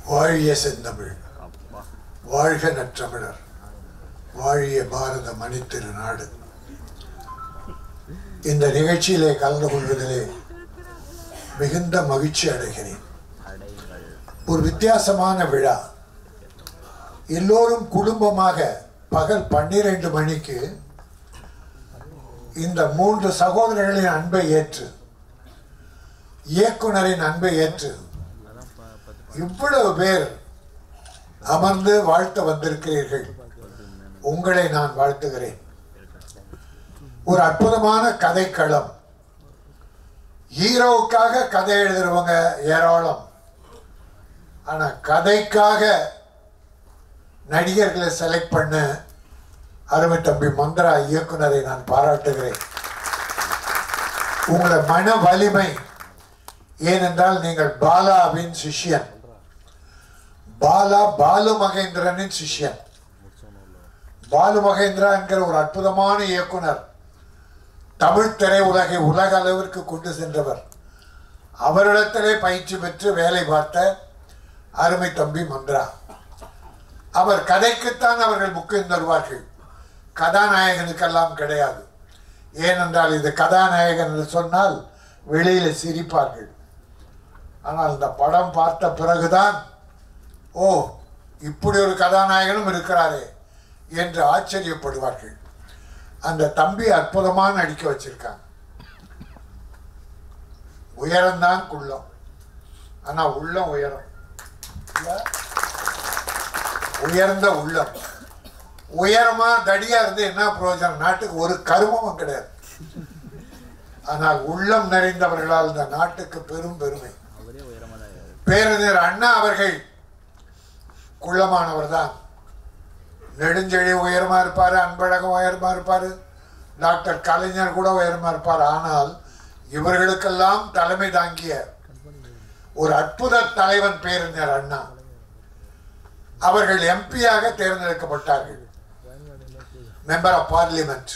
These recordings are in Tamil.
வாழிய செந்தமிழ், வாழ்க நற்றமிழர், வாழிய பாரத மணித்திருநாடு. இந்த நிகழ்ச்சியிலே கலந்து கொள்வதிலே மிகுந்த மகிழ்ச்சி அடைகிறேன். ஒரு வித்தியாசமான விழா. எல்லோரும் குடும்பமாக பகல் 12 மணிக்கு இந்த 3 சகோதரர்களின் அன்பை ஏற்று, இயக்குனரின் அன்பை ஏற்று இவ்வளவு பேர் அமர்ந்து வாழ்த்த வந்திருக்கிறீர்கள். உங்களை நான் வாழ்த்துகிறேன். ஒரு அற்புதமான கதைக்களம். ஹீரோவுக்காக கதை எழுதுறவங்க ஏராளம். ஆனா கதைக்காக நடிகர்களை செலக்ட் பண்ண அருமை தம்பி மந்திரா இயக்குனரை நான் பாராட்டுகிறேன். உங்களோட மன வலிமை. ஏனென்றால் நீங்கள் பாலாவின் சிஷ்யன். பாலா பாலு மகேந்திரனின் சிஷ்யன். பாலு மகேந்திரா என்கிற ஒரு அற்புதமான இயக்குனர், தமிழ் திரையுலகை உலக அளவிற்கு கொண்டு சென்றவர். அவரிடத்திலே பயிற்சி பெற்று வேலை பார்த்த அருமை தம்பி மந்திரா. அவர் கதைக்குத்தான் அவர்கள் முக்கியம் தருவார்கள், கதாநாயகனுக்கெல்லாம் கிடையாது. ஏனென்றால் இது கதாநாயகன் என்று சொன்னால் வெளியில் சிரிப்பார்கள். ஆனால் இந்த படம் பார்த்த பிறகுதான், ஓ இப்படி ஒரு கதாநாயகனும் இருக்கிறாரே என்று ஆச்சரியப்படுவார்கள். அந்த தம்பி அற்புதமான நடிக்க வச்சிருக்காங்க. உயரம்தான் குள்ளம், ஆனா உள்ளம் உயரம். உயர்ந்த உள்ளம். உயரமா தடியா இருந்து என்ன பிரயோஜனம்? நாட்டுக்கு ஒரு கருமமும் கிடையாது. ஆனால் உள்ளம் நிறைந்தவர்களால் இந்த நாட்டுக்கு பெரும் பெருமை. பேரறிஞர் அண்ணா அவர்கள் குள்ளமானவர் தான். நெடுஞ்செழி உயரமா இருப்பாரு, அன்பழகம் உயரமா இருப்பாரு, டாக்டர் கலைஞர் கூட உயரமா இருப்பார். ஆனால் இவர்களுக்கெல்லாம் தலைமை தாங்கிய ஒரு அற்புத தலைவன் பேரறிஞர் அண்ணா. அவர்கள் எம்பியாக தேர்ந்தெடுக்கப்பட்டார்கள். மெம்பர் ஆஃப் பார்லிமெண்ட்,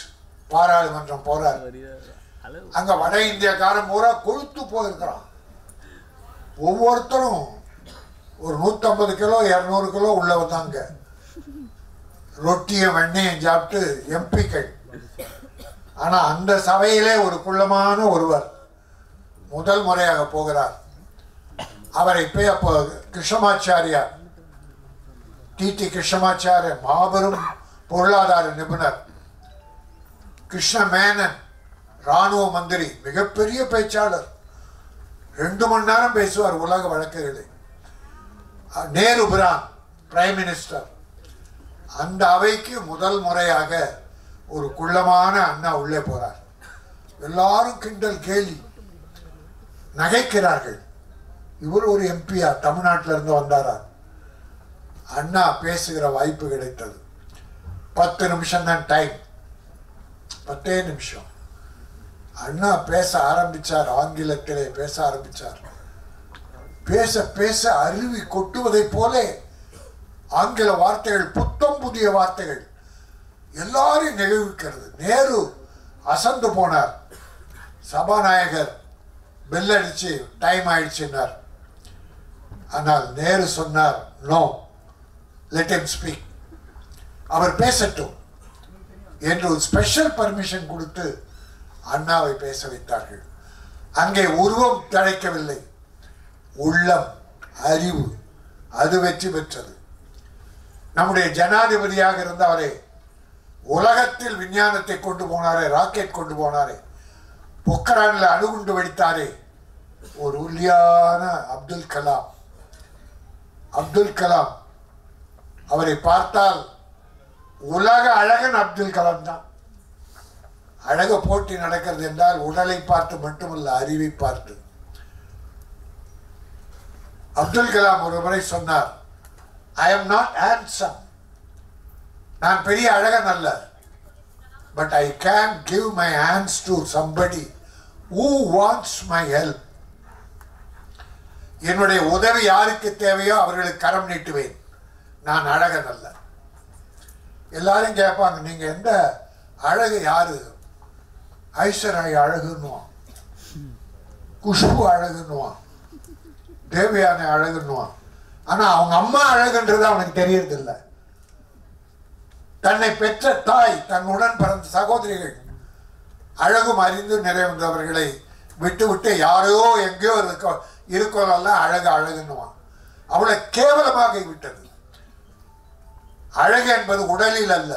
பாராளுமன்றம் போறார். அங்க வட இந்தியக்காரன் பூரா கொழுத்து போயிருக்கிறான். ஒவ்வொருத்தரும் ஒரு 150 கிலோ 200 கிலோ உள்ள வந்தாங்க. ரொட்டியை வெண்ணையும் சாப்பிட்டு எம்பிக்கள். ஆனா அந்த சபையிலே ஒரு குள்ளமான ஒருவர் முதல் முறையாக போகிறார். அவரை போய் அப்போ கிருஷ்ணமாச்சாரியார், டிடி கிருஷ்ணமாச்சாரியர், மாபெரும் பொருளாதார நிபுணர். கிருஷ்ண மேனன், ராணுவ மந்திரி, மிகப்பெரிய பேச்சாளர், 2 மணி நேரம் பேசுவார் உலக வழக்குகளை. நேரு பிரான், பிரைம் மினிஸ்டர். அந்த அவைக்கு முதல் முறையாக ஒரு குள்ளமான அண்ணா உள்ளே போறார். எல்லாரும் கிண்டல் கேலி நகைக்கிறார்கள். இவர் ஒரு எம்பியா, தமிழ்நாட்டில இருந்து வந்தாரா? அண்ணா பேசுகிற வாய்ப்பு கிடைத்தது. 10 நிமிஷம் தான் டைம், 10 நிமிஷம். அண்ணா பேச ஆரம்பிச்சார். ஆங்கிலத்திலே பேச ஆரம்பிச்சார். பேச பேச அருவி கொட்டுவதை போல ஆங்கில வார்த்தைகள், புத்தம் புதிய வார்த்தைகள் எல்லாரையும் நிகழ்விக்கிறது. நேரு அசந்து போனார். சபாநாயகர் பெல் அடிச்சு டைம் ஆயிடுச்சுன்னார். ஆனால் நேரு சொன்னார், நோ, லெட் ஹிம் ஸ்பீக், அவர் பேசட்டும் என்று ஒரு ஸ்பெஷல் பர்மிஷன் கொடுத்து அண்ணாவை பேச வைத்தார்கள். அங்கே உருவம் தழைக்கவில்லை, உள்ளம், அறிவு, அது வெற்றி பெற்றது. நம்முடைய ஜனாதிபதியாக இருந்தவரே உலகத்தில் விஞ்ஞானத்தை கொண்டு போனாரே, ராக்கெட் கொண்டு போனாரே, பொக்ரான்ல அணுகுண்டு வெடித்தாரே, ஒரு ஒல்லியான அப்துல் கலாம். அப்துல் கலாம், அவரை பார்த்தால் உலக அழகன் அப்துல் கலாம் தான். அழக போட்டி நடக்கிறது என்றால் உடலை பார்த்து மட்டுமல்ல, அறிவை பார்த்து. அப்துல் கலாம் ஒரு முறை சொன்னார், ஐ எம் நாட் ஹேண்ட்சம், நான் பெரிய அழகன் அல்ல, but I can give my hands to somebody who wants my help. என்னுடைய உதவி யாருக்கு தேவையோ அவர்களுக்கு கரம் நீட்டுவேன். நான் அழகன் அல்ல. எல்லாரும் கேட்பாங்க, நீங்க எந்த அழகு யாரு? ஐஸ்வர்யா அழகுன்னுவான், குஷ்பு அழகுன்னுவான், தேவயானை அழகுன்னுவான். ஆனா அவங்க அம்மா அழகுன்றது அவனுக்கு தெரியறதில்லை. தன்னை பெற்ற தாய், தன்னுடன் பிறந்த சகோதரிகள் அழகும் அறிந்து நிறைவந்தவர்களை விட்டு விட்டு யாரோ எங்கேயோ இருக்கோலாம் அழகு அழகுன்னுவான். அவளை கேவலமாக விட்டது. அழகு என்பது உடலில் அல்ல,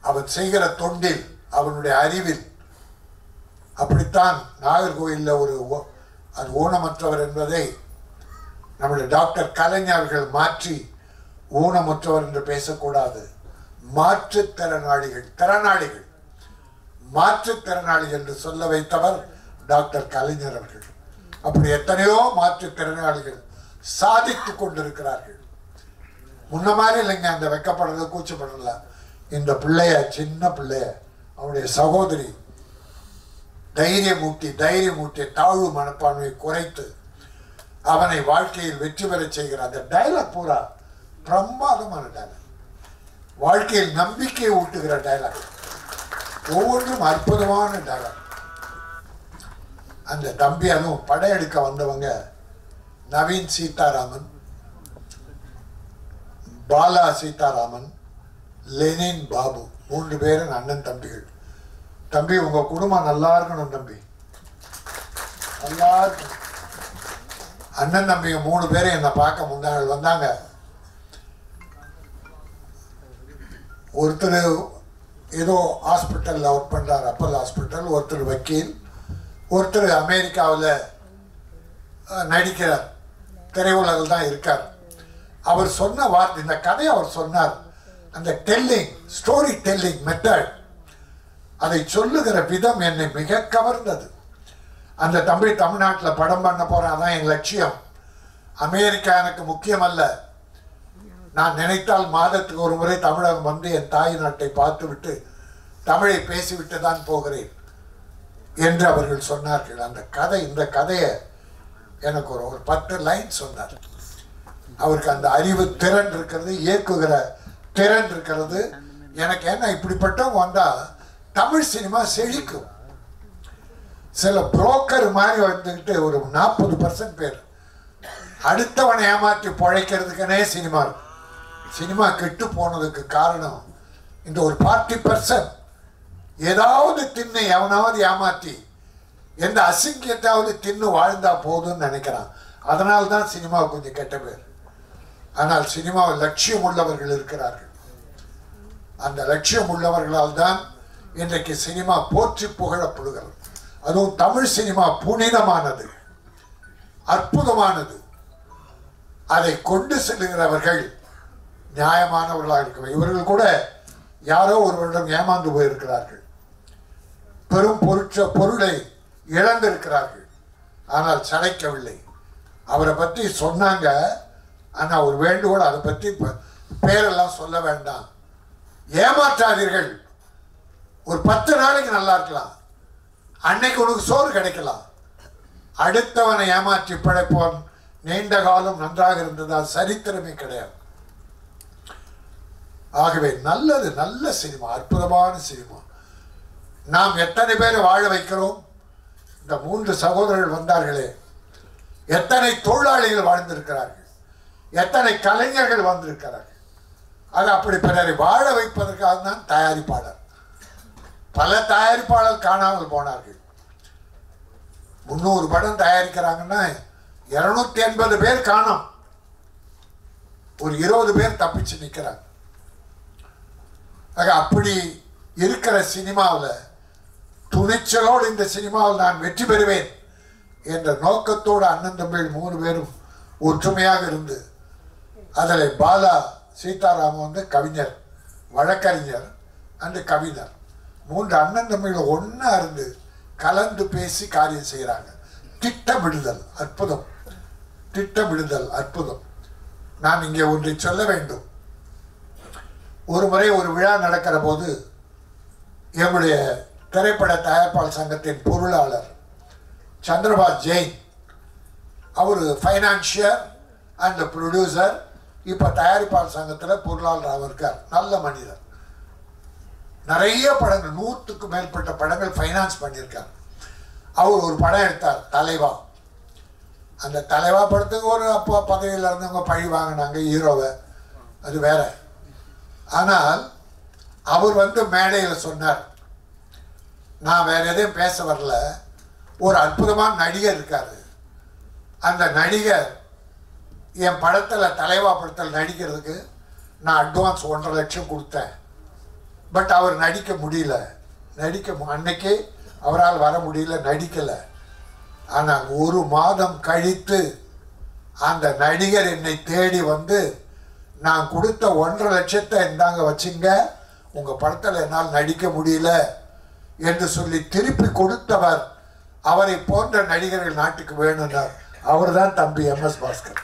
அவன் செய்கிற தொண்டில், அவனுடைய அறிவில். அப்படித்தான் நாகர்கோயிலில் அது ஊனமற்றவர் என்பதை நம்முடைய டாக்டர் கலைஞர்கள் மாற்றி ஊனமுற்றவர் என்று பேசக்கூடாது, மாற்றுத்திறனாளிகள் மாற்றுத்திறனாளிகள் என்று சொல்ல வைத்தவர் டாக்டர் கலைஞர் அவர்கள். அப்படி எத்தனையோ மாற்றுத்திறனாளிகள் சாதித்துக் கொண்டிருக்கிறார்கள். முன்ன மாதிரி இல்லைங்க, அந்த வெக்கப்படுறது கூச்சப்படல. இந்த பிள்ளைய, சின்ன பிள்ளைய, அவனுடைய சகோதரி தைரியம் ஊட்டி தாழ்வு மனப்பான்மையை குறைத்து அவனை வாழ்க்கையில் வெற்றி பெற செய்கிற அந்த டைலாக் பூரா பிரமாதமான டைலாக், வாழ்க்கையில் நம்பிக்கையை ஊட்டுகிற டைலாக், ஒவ்வொன்றும் அற்புதமான டைலாக். அந்த தம்பி, அதுவும் படையெடுக்க வந்தவங்க நவீன் சீதாராமன், பாலா சீதாராமன், லெனின் பாபு, 3 பேரும் அண்ணன் தம்பிகள். தம்பி, உங்க குடும்பம் நல்லா இருக்கணும் தம்பி, நல்லா இருக்கணும். அண்ணன் தம்பிங்க 3 பேரும் என்னை பார்க்க முந்தாள் வந்தாங்க. ஒருத்தர் ஏதோ ஹாஸ்பிட்டலில் ஒர்க் பண்ணுறார், அப்பல் ஹாஸ்பிட்டல். ஒருத்தர் வக்கீல், ஒருத்தர் அமெரிக்காவில் நடிக்கிறார், திரையுலகில் தான் இருக்கார். அவர் சொன்ன வார்த்தை, இந்த கதையை அவர் சொன்னார். அந்த ஸ்டோரி டெல்லிங் மெத்தட், அதை சொல்லுகிற விதம் என்னை மிக கவர்ந்தது. அந்த தம்பி தமிழ்நாட்டில் படம் பண்ண போகிறேன், அதான் என் லட்சியம். அமெரிக்கா எனக்கு முக்கியம் அல்ல, நான் நினைத்தால் மாதத்துக்கு ஒரு முறை தமிழகம் வந்து என் தாய் நாட்டை பார்த்துவிட்டு தமிழை பேசிவிட்டு தான் போகிறேன் என்று அவர்கள் சொன்னார்கள். அந்த கதை, இந்த கதையை எனக்கு ஒரு 10 லைன் சொன்னார். அவருக்கு அந்த அறிவு திறன் இருக்கிறது, இயக்குகிற திறன் இருக்கிறது. எனக்கு என்ன, இப்படிப்பட்டவங்க வந்தால் தமிழ் சினிமா செழிக்கும். சில புரோக்கர் மாதிரி வந்துக்கிட்டு ஒரு 40% பேர் அடுத்தவனை ஏமாற்றி பிழைக்கிறதுக்குனே சினிமா இருக்கு. சினிமா கெட்டு போனதுக்கு காரணம் இந்த ஒரு 40% ஏதாவது தின்னு எவனாவது ஏமாற்றி எந்த அசிங்கத்தாவது தின்னு வாழ்ந்தா போதும்னு நினைக்கிறான். அதனால தான் சினிமா கொஞ்சம் கெட்ட பேர். ஆனால் சினிமாவில் லட்சியம் உள்ளவர்கள் இருக்கிறார்கள். அந்த லட்சியம் உள்ளவர்களால் தான் இன்றைக்கு சினிமா போற்றி புகழப்படுகிறது. அதுவும் தமிழ் சினிமா புனிதமானது, அற்புதமானது. அதை கொண்டு செல்லுகிறவர்கள் நியாயமானவர்களாக இருக்கிறார்கள். இவர்கள் கூட யாரோ ஒருவரிடம் ஏமாந்து போயிருக்கிறார்கள், பெரும் பொருளை இழந்திருக்கிறார்கள், ஆனால் சளைக்கவில்லை. அவரை பற்றி சொன்னாங்க, ஆனால் ஒரு வேண்டுகோள், அதை பற்றி பேரெல்லாம் சொல்ல வேண்டாம், ஏமாற்றாதீர்கள். ஒரு 10 நாளைக்கு நல்லா இருக்கலாம், அன்னைக்கு உனக்கு சோறு கிடைக்கலாம். அடுத்தவனை ஏமாற்றி பிழைப்போன் நீண்ட காலம் நன்றாக இருந்ததால் சரித்திரமே கிடையாது. ஆகவே நல்லது, நல்ல சினிமா, அற்புதமான சினிமா. நாம் எத்தனை பேரை வாழ வைக்கிறோம்? இந்த 3 சகோதரர்கள் வந்தார்களே, எத்தனை தொழிலாளிகள் வாழ்ந்திருக்கிறார்கள், எத்தனை கலைஞர்கள் வந்திருக்கிறார்கள். அது அப்படி பிறரை வாழ வைப்பதற்காக தான் தயாரிப்பாளர். பல தயாரிப்பாளர் காணாமல் போனார்கள். 300 படம் தயாரிக்கிறாங்கன்னா 280 பேர் காணோம், ஒரு 20 பேர் தப்பிச்சு நிற்கிறாங்க. அப்படி இருக்கிற சினிமாவில் துணிச்சலோடு இந்த சினிமாவில் நான் வெற்றி பெறுவேன் என்ற நோக்கத்தோடு அண்ணன் தம்பிகள் 3 பேரும் ஒற்றுமையாக இருந்து, அதில் பாலா சீதாராமன் வந்து கவிஞர், வழக்கறிஞர் அந்த கவிஞர், 3 அண்ணன் தம்பிகள் ஒன்றா இருந்து கலந்து பேசி காரியம் செய்கிறாங்க. திட்டமிடுதல் அற்புதம், திட்டமிடுதல் அற்புதம். நான் இங்கே ஒன்றை சொல்ல வேண்டும். ஒரு முறை ஒரு விழா நடக்கிற போது எங்களுடைய திரைப்பட தயாரிப்பாளர் சங்கத்தின் பொருளாளர் சந்திரபாஸ் ஜெயின், அவர் ஃபைனான்சியர் அண்ட் ப்ரொடியூசர், இப்போ தயாரிப்பாளர் சங்கத்தில் பொருளாளராக இருக்கார். நல்ல மனிதர், நிறைய படங்கள், 100க்கு மேற்பட்ட படங்கள் ஃபைனான்ஸ் பண்ணியிருக்கார். அவர் ஒரு படம் எடுத்தார், தலைவா. அந்த தலைவா படத்துக்கு ஒரு அப்போ பதவியில் இருந்தவங்க பழி வாங்கினாங்க ஹீரோவை, அது வேற. ஆனால் அவர் மேடையில் சொன்னார், நான் வேற எதையும் பேச வரல, ஒரு அற்புதமான நடிகர் இருக்காரு, அந்த நடிகர் என் படத்தில் தலைவா படத்தில் நடிக்கிறதுக்கு நான் அட்வான்ஸ் 1.5 லட்சம் கொடுத்தேன். பட் அவர் நடிக்க முடியல, அன்னைக்கே அவரால் வர முடியல, நடிக்கலை. ஆனால் 1 மாதம் கழித்து அந்த நடிகர் என்னை தேடி வந்து, நான் கொடுத்த 1.5 லட்சத்தை இந்தாங்க வச்சுங்க, உங்கள் படத்தில் என்னால் நடிக்க முடியல என்று சொல்லி திருப்பி கொடுத்தவர். அவரை போன்ற நடிகர்கள் நாட்டுக்கு வேணும்னார். அவர் தான் தம்பி MS பாஸ்கர்.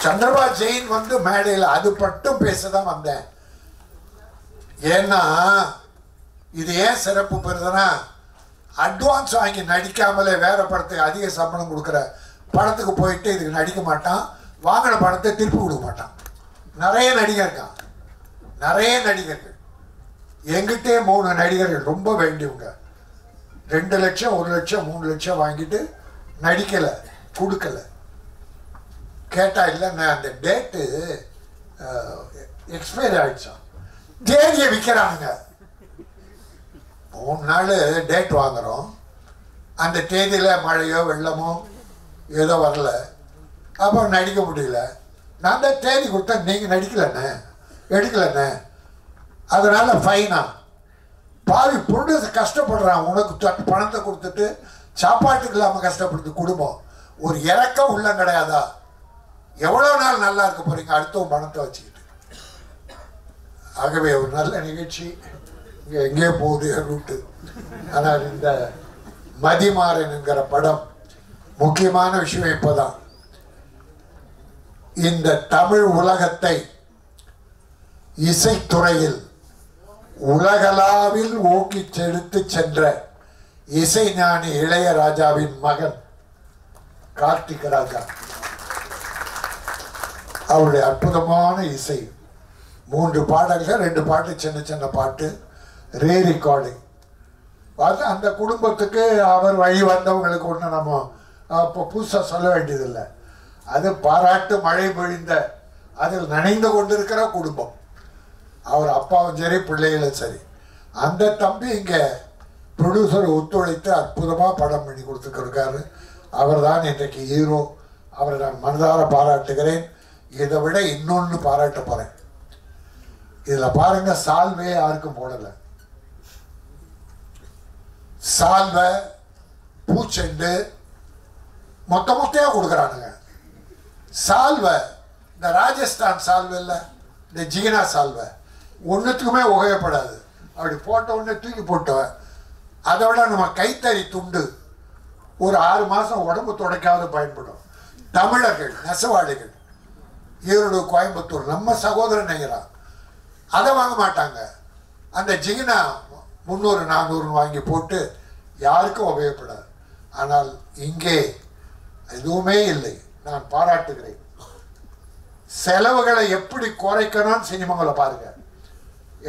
சந்திரபாபு ஜெயின் மேடையில் அது மட்டும் பேசதான் வந்தேன். ஏன்னா இது ஏன் சிறப்பு பெறுதுன்னா, அட்வான்ஸ் வாங்கி நடிக்காமலே வேற படத்துக்கு அதிக சம்பளம் கொடுக்குற படத்துக்கு போயிட்டு இதுக்கு நடிக்க மாட்டான், வாங்கின படத்தை திருப்பி கொடுக்க மாட்டான். நிறைய நடிகர்கள், நிறைய நடிகர்கள் எங்கிட்டே 3 நடிகர்கள் ரொம்ப வேண்டியவங்க 2 லட்சம் 1 லட்சம் 3 லட்சம் வாங்கிட்டு நடிக்கலை, கொடுக்கலை. கேட்டா இல்லை, நான் அந்த டேட்டு எக்ஸ்பைரி ஆயிடுச்சான், தேதியை விற்கிறானுங்க. 3 நாள் டேட் வாங்குகிறோம், அந்த தேதியில் மழையோ வெள்ளமோ ஏதோ வரல, அப்போ நடிக்க முடியல. நான் தான் தேதி கொடுத்தா நீங்கள் நடிக்கலண்ணே, எடுக்கலண்ணே, அதனால் ஃபைனா. பாவி ப்ரொடியூசர் கஷ்டப்படுறான், உனக்கு பணத்தை கொடுத்துட்டு சாப்பாட்டுக்கு இல்லாமல் கஷ்டப்படுது குடும்பம். ஒரு இறக்கம் உள்ள கிடையாதா? எவ்வளோ நாள் நல்லா இருக்க போகிறீங்க அடுத்தவங்க பணத்தை வச்சுக்கிட்டு? ஆகவே ஒரு நல்ல நிகழ்ச்சி. இங்கே எங்கே போகுது ரூட்டு. ஆனால் இந்த மதிமாறன் என்கிற படம் முக்கியமான விஷயம். இப்போதான் இந்த தமிழ் உலகத்தை இசைத்துறையில் உலகளாவில் ஓக்கி செலுத்து சென்ற இசைஞானி இளையராஜாவின் மகன் கார்த்திக் ராஜா. அவருடைய அற்புதமான இசை, 3 பாடல்கள், 2 பாட்டு சின்ன சின்ன பாட்டு, ரீ ரெக்கார்டிங். அது அந்த குடும்பத்துக்கு அவர் வழி வந்தவங்களுக்கு ஒன்று நம்ம இப்போ புதுசாக சொல்ல வேண்டியதில்லை. அது பாராட்டு மழை பொழிந்த அதில் நனைந்து கொண்டிருக்கிற குடும்பம். அவர் அப்பாவும் சரி பிள்ளைகளும் சரி. அந்த தம்பி இங்கே ப்ரொடியூசர் ஒத்துழைத்து அற்புதமாக படம் பண்ணி கொடுத்துருக்காரு. அவர் தான் இன்றைக்கு ஹீரோ. அவரை நான் மனதார பாராட்டுகிறேன். இதை விட இன்னொன்று பாராட்ட போகிறேன். இதில் பாருங்க, சால்வே யாருக்கும் போடலை. சால்வை பூச்செண்டு மொத்தையாக கொடுக்குறானுங்க. சால்வை இந்த ராஜஸ்தான் சால்வை இல்லை, இந்த ஜிகினா சால்வை ஒன்றுத்துக்குமே உபயோகப்படாது. அப்படி போட்ட உடனே தூக்கி போட்டவன். அதை விட நம்ம கைத்தறி துண்டு ஒரு 6 மாதம் உடம்பு துடைக்காவது பயன்படும். தமிழர்கள் நெசவாளிகள், ஈரோடு கோயம்புத்தூர் நம்ம சகோதரன் நெய்கிறான், அதை வாங்க மாட்டாங்க. அந்த ஜிகினா 300-400 வாங்கி போட்டு யாருக்கும் உபயோகப்படாது. ஆனால் இங்கே எதுவுமே இல்லை. நான் பாராட்டுகிறேன். செலவுகளை எப்படி குறைக்கணும்னு சினிமாவில் பாருங்க.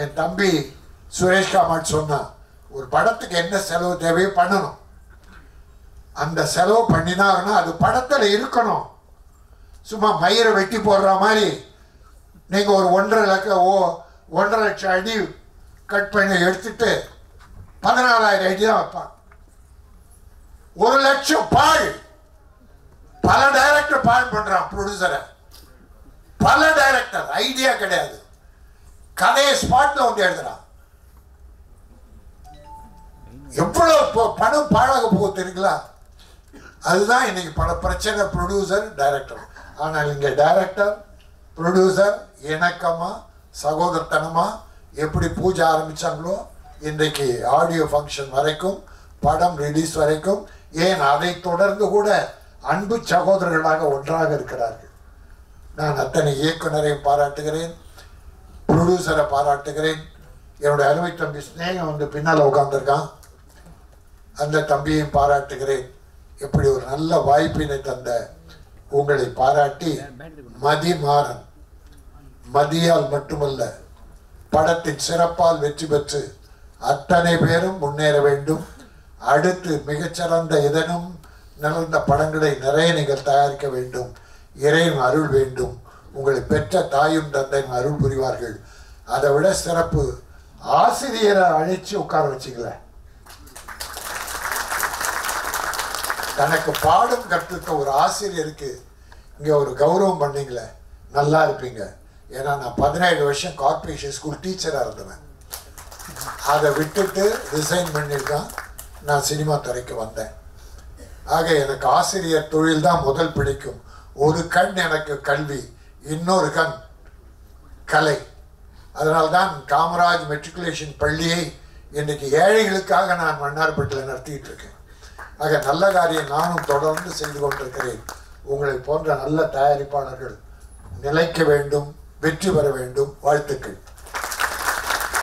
என் தம்பி சுரேஷ் காமாட் சொன்னா, ஒரு படத்துக்கு என்ன செலவு தேவையோ பண்ணணும். அந்த செலவு பண்ணினாங்கன்னா அது படத்தில் இருக்கணும். சும்மா மயிரை வெட்டி போடுற மாதிரி நீங்கள் ஒரு 1.5 லட்சம் அடி கட் பண்ணி எடுத்துட்டு 14,000 அடி தான் வைப்பான். 1 லட்சம் பால். பல டைரக்டர் பால் பண்றான் ப்ரொடியூசரை. பல டைரக்டர் ஐடியா கிடையாது, கதையை ஸ்பாட்ல வந்து எழுதுறான். எவ்வளவு பணம் பாழாக போக தெரியுங்களா? அதுதான் இன்னைக்கு பல பிரச்சனை, ப்ரொடியூசர் டைரக்டர். ஆனால் இங்க டைரக்டர் ப்ரொடியூசர் இணக்கமா சகோதரத்தனமா எப்படி பூஜை ஆரம்பிச்சாங்களோ இன்றைக்கு ஆடியோ ஃபங்க்ஷன் வரைக்கும், படம் ரிலீஸ் வரைக்கும், ஏன் அதை தொடர்ந்து கூட அன்பு சகோதரர்களாக ஒன்றாக இருக்கிறார்கள். நான் அத்தனை இயக்குனரையும் பாராட்டுகிறேன், ப்ரொடியூசரை பாராட்டுகிறேன். என்னுடைய அருமை தம்பி ஸ்னேகம் வந்து பின்னால் உட்கார்ந்துருக்கான், அந்த தம்பியையும் பாராட்டுகிறேன். எப்படி ஒரு நல்ல வாய்ப்பினை தந்த உங்களை பாராட்டி, மதிமாறன் மதியால் மட்டுமல்ல படத்தின் சிறப்பால் வெற்றி பெற்று அத்தனை பேரும் முன்னேற வேண்டும். அடுத்து மிகச்சிறந்த இதனும் நல்ல படங்களை நிறைய நீங்கள் தயாரிக்க வேண்டும். இறைவன் அருள் வேண்டும். உங்களை பெற்ற தாயும் தந்தையும் அருள் புரிவார்கள். அதை விட சிறப்பு, ஆசிரியரை அழைச்சி உட்கார வச்சிக்கல. தனக்கு பாடம் கற்பித்த ஒரு ஆசிரியருக்கு இங்கே ஒரு கௌரவம் பண்ணீங்களே, நல்லா இருப்பீங்க. ஏன்னா நான் 17 வருஷம் கார்ப்பரேஷன் ஸ்கூல் டீச்சராக இருந்தேன். அதை விட்டுட்டு ரிசைன் பண்ணிட்டு தான் நான் சினிமா துறைக்கு வந்தேன். ஆக எனக்கு ஆசிரியர் தொழில் தான் முதல் பிடிக்கும். ஒரு கண் எனக்கு கல்வி, இன்னொரு கண் கலை. அதனால்தான் காமராஜ் மெட்ரிகுலேஷன் பள்ளியை இன்றைக்கு ஏழைகளுக்காக நான் மன்னார்பேட்டையில் நடத்திட்டு இருக்கேன். ஆக நல்ல காரியம் நானும் தொடர்ந்து செய்து கொண்டிருக்கிறேன். உங்களை போன்ற நல்ல தயாரிப்பாளர்கள் நிலைக்க வேண்டும், வெற்றி பெற வேண்டும். வாழ்த்துக்கள்.